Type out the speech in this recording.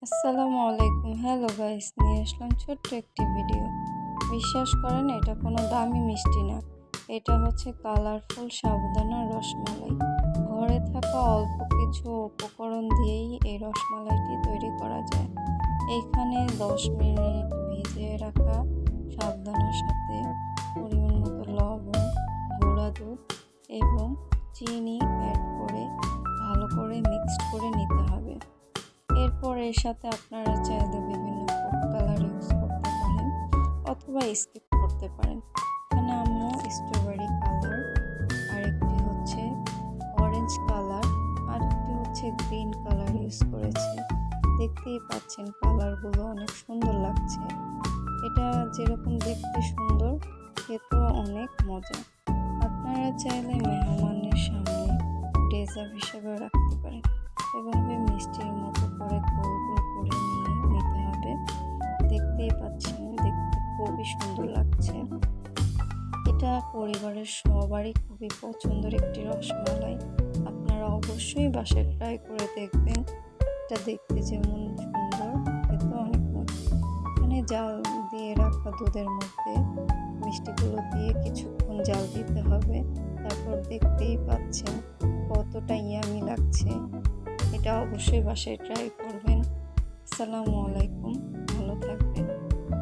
আসসালামু আলাইকুম। Hello guys, নিয়ে আসলাম ছোট্ট একটি ভিডিও। বিশ্বাস করেন, এটা কোনো দামি মিষ্টি না। এটা হচ্ছে কালারফুল সাবুদানার রসমালাই। ঘরে থাকা অল্প কিছু উপকরণ দিয়েই এই রসমালাইটি তৈরি করা যায়। এইখানে 10 মিনিট ভিজিয়ে রাখা সাবুদানার সাথে পরিমাণ মতো লবণ, গুঁড়া দুধ এবং চিনি অ্যাড করে ভালো করে মিক্সড করে নিতে হবে। এরপর এর সাথে আপনারা চাইলে বিভিন্ন ফুড কালার ইউজ করতে পারেন অথবা স্কিপ করতে পারেন। এখানে আম্মু স্ট্রবেরি কালার, আরেকটি হচ্ছে অরেঞ্জ কালার, আরেকটি হচ্ছে গ্রিন কালার ইউজ করেছে। দেখতেই পাচ্ছেন কালারগুলো অনেক সুন্দর লাগছে। এটা যেরকম দেখতে সুন্দর, খেতেও অনেক মজা। আপনারা চাইলে মেহমানের সামনে ডেজার্ট হিসেবে রাখতে পারেন। এভাবে মিষ্টির মতো করে গোল গোল করে নিতে হবে। দেখতেই পাচ্ছেন, দেখতে খুবই সুন্দর লাগছে। এটা পরিবারের সবারই খুবই পছন্দের একটি রসমালাই। আপনারা অবশ্যই বাসায় ট্রাই করে দেখবেন। এটা দেখতে যেমন সুন্দর, খেতে অনেক মজা। এখানে জাল দিয়ে রাখা দুধের মধ্যে মিষ্টিগুলো দিয়ে কিছুক্ষণ জাল দিতে হবে। তারপর দেখতেই পাচ্ছেন কতটা ইয়ামি লাগছে। এটা অবশ্যই বাসায় ট্রাই করবেন। আসসালামু আলাইকুম।